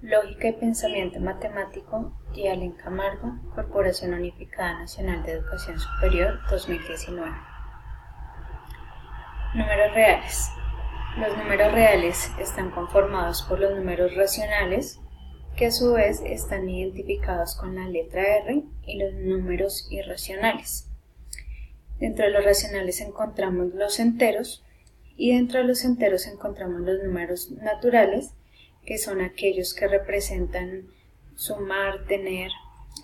Lógica y Pensamiento Matemático, Allen Camargo, Corporación Unificada Nacional de Educación Superior, 2019. Números reales. Los números reales están conformados por los números racionales, que a su vez están identificados con la letra R, y los números irracionales. Dentro de los racionales encontramos los enteros, y dentro de los enteros encontramos los números naturales, que son aquellos que representan sumar, tener,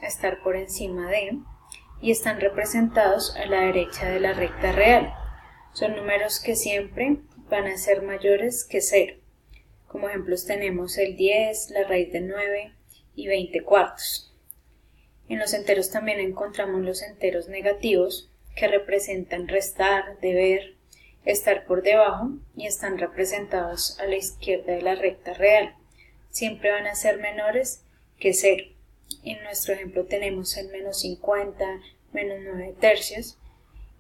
estar por encima de, y están representados a la derecha de la recta real. Son números que siempre van a ser mayores que 0. Como ejemplos tenemos el 10, la raíz de 9 y 20 cuartos. En los enteros también encontramos los enteros negativos, que representan restar, deber, estar por debajo, y están representados a la izquierda de la recta real. Siempre van a ser menores que 0. En nuestro ejemplo tenemos el menos 50, menos 9 tercios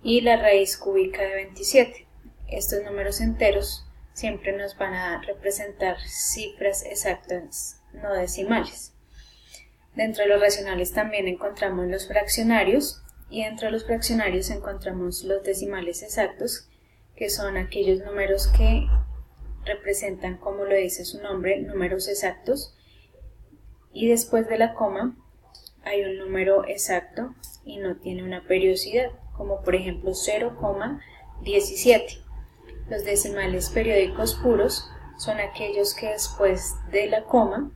y la raíz cúbica de 27. Estos números enteros siempre nos van a representar cifras exactas, no decimales. Dentro de los racionales también encontramos los fraccionarios, y dentro de los fraccionarios encontramos los decimales exactos, que son aquellos números que representan, como lo dice su nombre, números exactos, y después de la coma hay un número exacto y no tiene una periodicidad, como por ejemplo 0,17. Los decimales periódicos puros son aquellos que después de la coma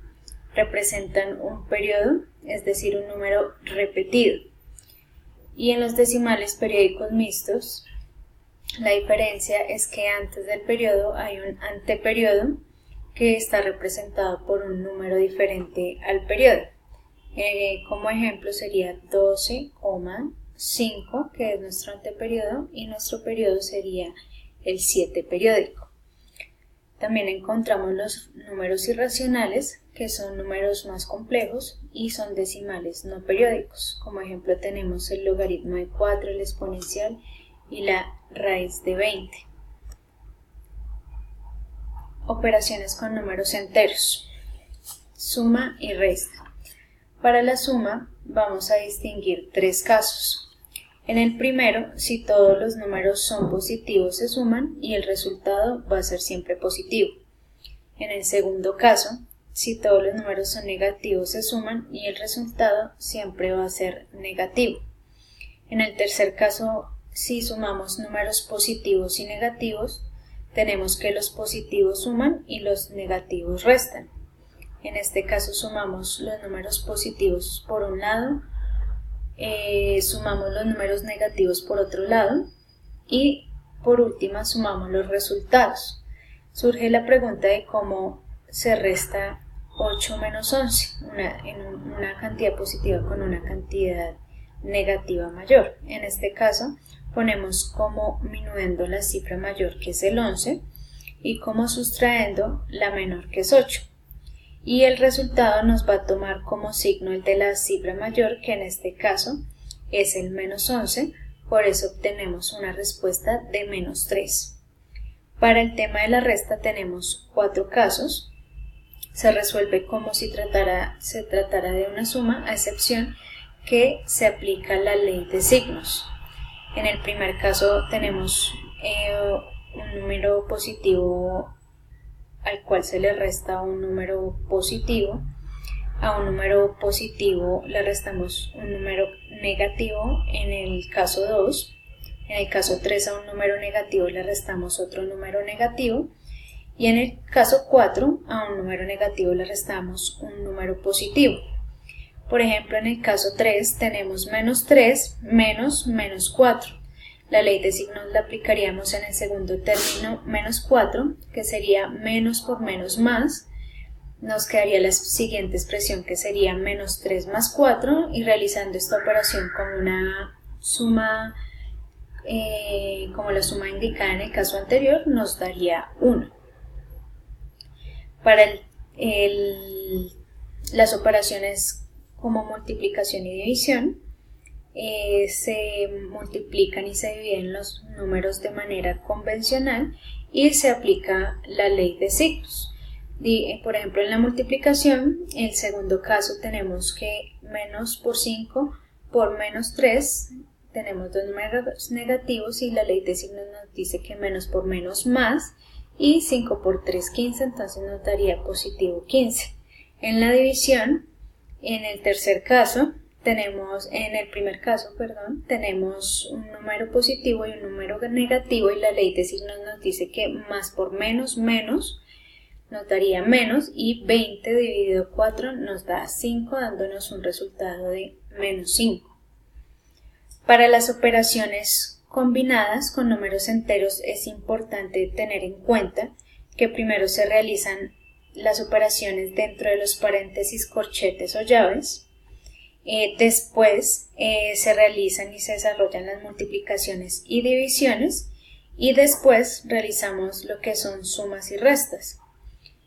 representan un periodo, es decir, un número repetido. Y en los decimales periódicos mixtos, la diferencia es que antes del periodo hay un anteperiodo que está representado por un número diferente al periodo. Como ejemplo sería 12,5, que es nuestro anteperiodo, y nuestro periodo sería el 7 periódico. También encontramos los números irracionales, que son números más complejos y son decimales no periódicos. Como ejemplo tenemos el logaritmo de 4, el exponencial y la raíz de 20. Operaciones con números enteros. Suma y resta. Para la suma vamos a distinguir 3 casos. En el primero, si todos los números son positivos se suman y el resultado va a ser siempre positivo. En el segundo caso, si todos los números son negativos se suman y el resultado siempre va a ser negativo. En el tercer caso, si sumamos números positivos y negativos, tenemos que los positivos suman y los negativos restan. En este caso sumamos los números positivos por un lado, sumamos los números negativos por otro lado y por último sumamos los resultados. Surge la pregunta de cómo se resta 8 menos 11, una cantidad positiva con una cantidad negativa mayor. En este caso ponemos como minuendo la cifra mayor, que es el 11, y como sustrayendo la menor, que es 8. Y el resultado nos va a tomar como signo el de la cifra mayor, que en este caso es el menos 11, por eso obtenemos una respuesta de menos 3. Para el tema de la resta tenemos 4 casos. Se resuelve como si se tratara de una suma, a excepción que se aplica la ley de signos. En el primer caso tenemos un número positivo al cual se le resta un número positivo. A un número positivo le restamos un número negativo en el caso 2. En el caso 3 a un número negativo le restamos otro número negativo. Y en el caso 4 a un número negativo le restamos un número positivo. Por ejemplo, en el caso 3 tenemos menos 3 menos menos 4. La ley de signos la aplicaríamos en el segundo término, menos 4, que sería menos por menos más. Nos quedaría la siguiente expresión, que sería menos 3 más 4, y realizando esta operación con una suma, como la suma indicada en el caso anterior, nos daría 1. Para las operaciones como multiplicación y división, se multiplican y se dividen los números de manera convencional y se aplica la ley de signos. Por ejemplo, en la multiplicación, en el segundo caso tenemos que menos por 5 por menos 3, tenemos dos números negativos y la ley de signos nos dice que menos por menos más, y 5 por 3, 15, entonces nos daría positivo 15. En la división, en el primer caso, tenemos un número positivo y un número negativo, y la ley de signos nos dice que más por menos, menos, nos daría menos, y 20 dividido 4 nos da 5, dándonos un resultado de menos 5. Para las operaciones combinadas con números enteros es importante tener en cuenta que primero se realizan las operaciones dentro de los paréntesis, corchetes o llaves. Después se realizan y se desarrollan las multiplicaciones y divisiones, y después realizamos lo que son sumas y restas.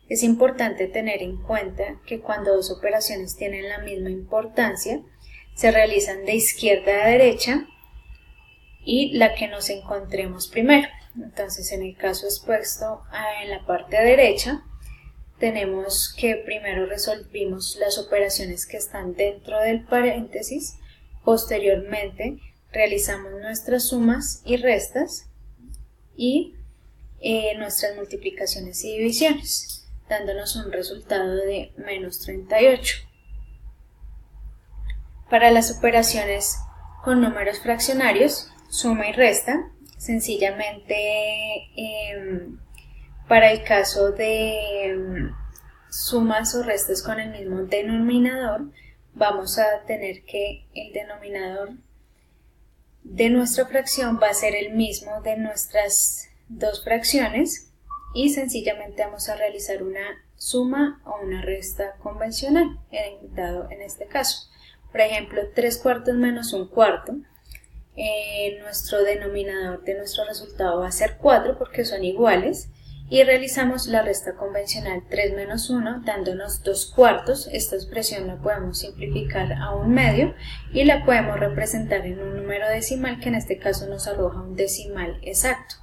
Es importante tener en cuenta que cuando dos operaciones tienen la misma importancia, se realizan de izquierda a derecha y la que nos encontremos primero. Entonces, en el caso expuesto en la parte derecha, tenemos que primero resolvimos las operaciones que están dentro del paréntesis, posteriormente realizamos nuestras sumas y restas y nuestras multiplicaciones y divisiones, dándonos un resultado de menos 38. Para las operaciones con números fraccionarios, suma y resta, sencillamente para el caso de sumas o restas con el mismo denominador, vamos a tener que el denominador de nuestra fracción va a ser el mismo de nuestras dos fracciones, y sencillamente vamos a realizar una suma o una resta convencional, dado en este caso. Por ejemplo, 3 cuartos menos 1 cuarto. Nuestro denominador de nuestro resultado va a ser 4 porque son iguales, y realizamos la resta convencional 3 menos 1 dándonos 2 cuartos. Esta expresión la podemos simplificar a 1/2 y la podemos representar en un número decimal, que en este caso nos arroja un decimal exacto.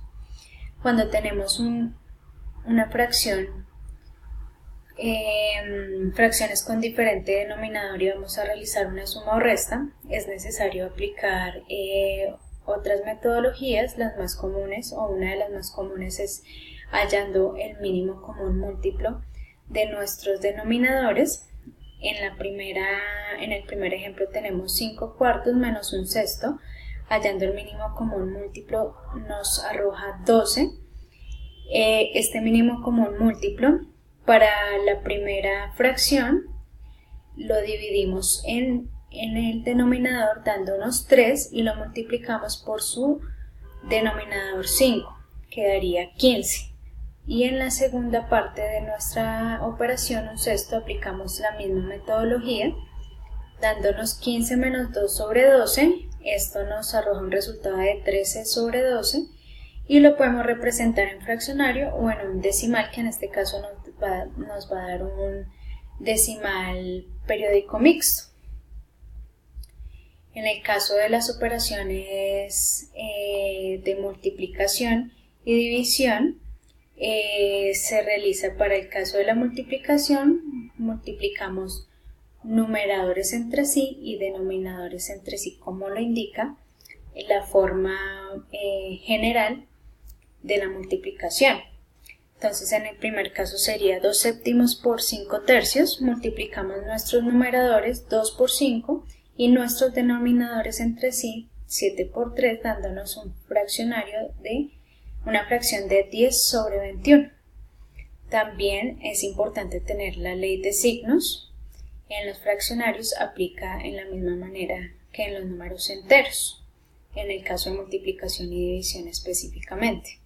Cuando tenemos una fracción, fracciones con diferente denominador y vamos a realizar una suma o resta, es necesario aplicar otras metodologías. Las más comunes, o una de las más comunes, es hallando el mínimo común múltiplo de nuestros denominadores. En el primer ejemplo tenemos 5 cuartos menos 1 sexto. Hallando el mínimo común múltiplo nos arroja 12. Este mínimo común múltiplo para la primera fracción lo dividimos en el denominador dándonos 3 y lo multiplicamos por su denominador 5, quedaría 15. Y en la segunda parte de nuestra operación, un sexto, aplicamos la misma metodología dándonos 15 menos 2 sobre 12. Esto nos arroja un resultado de 13 sobre 12 y lo podemos representar en fraccionario o en un decimal, que en este caso nos va a dar un decimal periódico mixto. En el caso de las operaciones de multiplicación y división, se realiza para el caso de la multiplicación, multiplicamos numeradores entre sí y denominadores entre sí, como lo indica la forma general de la multiplicación. Entonces, en el primer caso sería 2 séptimos por 5 tercios, multiplicamos nuestros numeradores 2 por 5 y nuestros denominadores entre sí 7 por 3, dándonos un fraccionario de una fracción de 10 sobre 21. También es importante tener la ley de signos. En los fraccionarios aplica en la misma manera que en los números enteros, en el caso de multiplicación y división específicamente.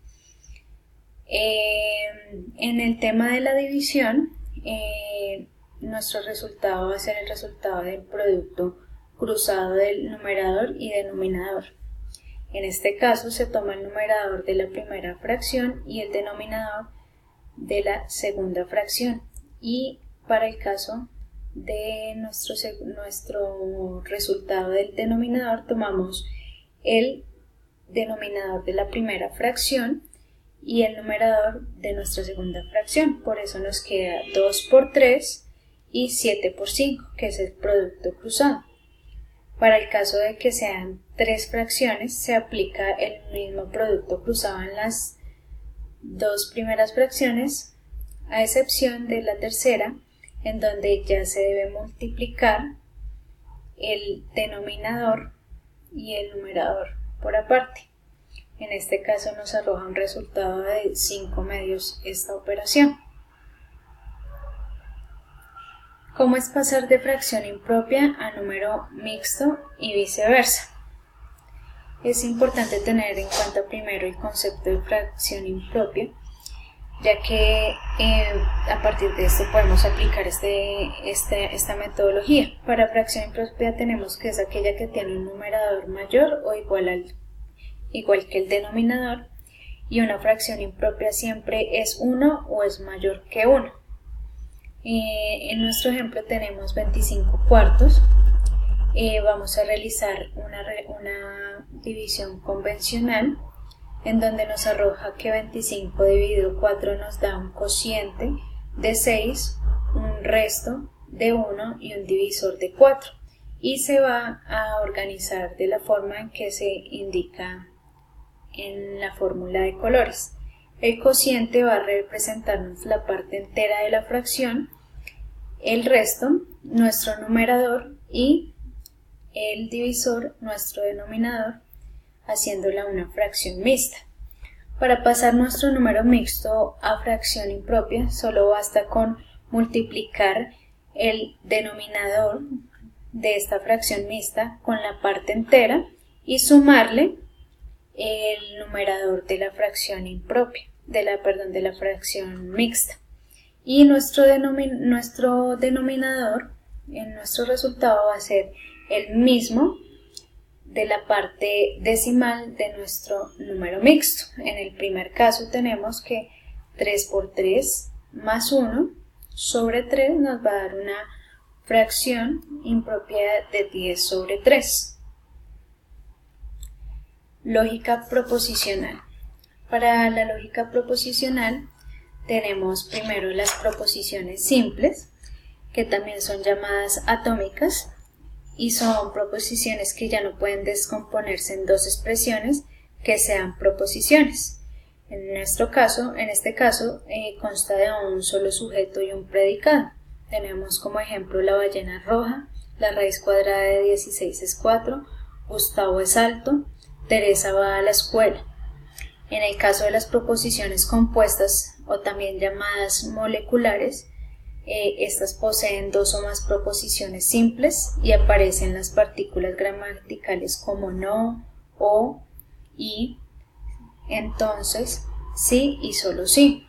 En el tema de la división, nuestro resultado va a ser el resultado del producto cruzado del numerador y denominador. En este caso se toma el numerador de la primera fracción y el denominador de la segunda fracción, y para el caso de nuestro resultado del denominador tomamos el denominador de la primera fracción y el numerador de nuestra segunda fracción. Por eso nos queda 2 por 3 y 7 por 5, que es el producto cruzado. Para el caso de que sean 3 fracciones, se aplica el mismo producto cruzado en las dos primeras fracciones, a excepción de la tercera, en donde ya se debe multiplicar el denominador y el numerador por aparte. En este caso nos arroja un resultado de 5 medios esta operación. ¿Cómo es pasar de fracción impropia a número mixto y viceversa? Es importante tener en cuenta primero el concepto de fracción impropia, ya que a partir de esto podemos aplicar esta metodología. Para fracción impropia tenemos que es aquella que tiene un numerador mayor o igual que el denominador, y una fracción impropia siempre es 1 o es mayor que 1. En nuestro ejemplo tenemos 25 cuartos. Vamos a realizar una división convencional en donde nos arroja que 25 dividido 4 nos da un cociente de 6, un resto de 1 y un divisor de 4, y se va a organizar de la forma en que se indica en la fórmula de colores. El cociente va a representarnos la parte entera de la fracción, el resto, nuestro numerador, y el divisor, nuestro denominador, haciéndola una fracción mixta. Para pasar nuestro número mixto a fracción impropia, solo basta con multiplicar el denominador de esta fracción mixta con la parte entera y sumarle el numerador de la fracción impropia, de la fracción mixta. Y nuestro denominador en nuestro resultado va a ser el mismo de la parte decimal de nuestro número mixto. En el primer caso tenemos que 3 por 3 más 1 sobre 3 nos va a dar una fracción impropia de 10 sobre 3. Lógica proposicional. Para la lógica proposicional tenemos primero las proposiciones simples, que también son llamadas atómicas, y son proposiciones que ya no pueden descomponerse en dos expresiones que sean proposiciones. En este caso, consta de un solo sujeto y un predicado. Tenemos como ejemplo la ballena roja, la raíz cuadrada de 16 es 4, Gustavo es alto, Teresa va a la escuela. En el caso de las proposiciones compuestas o también llamadas moleculares, estas poseen dos o más proposiciones simples y aparecen las partículas gramaticales como no, o, y, entonces, sí y solo sí.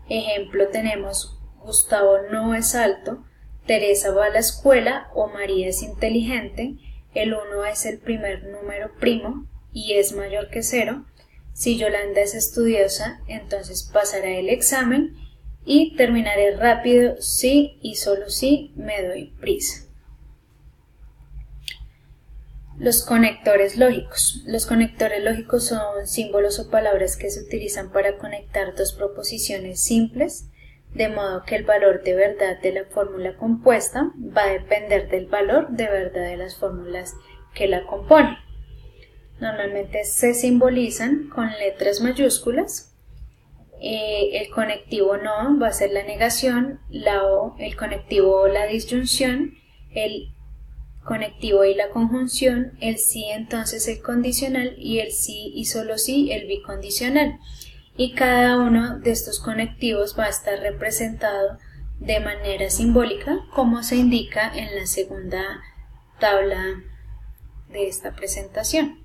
Ejemplo tenemos Gustavo no es alto, Teresa va a la escuela o María es inteligente, el 1 es el primer número primo y es mayor que 0. Si Yolanda es estudiosa, entonces pasará el examen y terminaré rápido, sí y solo sí me doy prisa. Los conectores lógicos. Los conectores lógicos son símbolos o palabras que se utilizan para conectar dos proposiciones simples, de modo que el valor de verdad de la fórmula compuesta va a depender del valor de verdad de las fórmulas que la componen. Normalmente se simbolizan con letras mayúsculas. El conectivo no va a ser la negación, la o, el conectivo o la disyunción, el conectivo y la conjunción, el sí entonces el condicional y el sí y solo sí el bicondicional. Y cada uno de estos conectivos va a estar representado de manera simbólica, como se indica en la segunda tabla de esta presentación.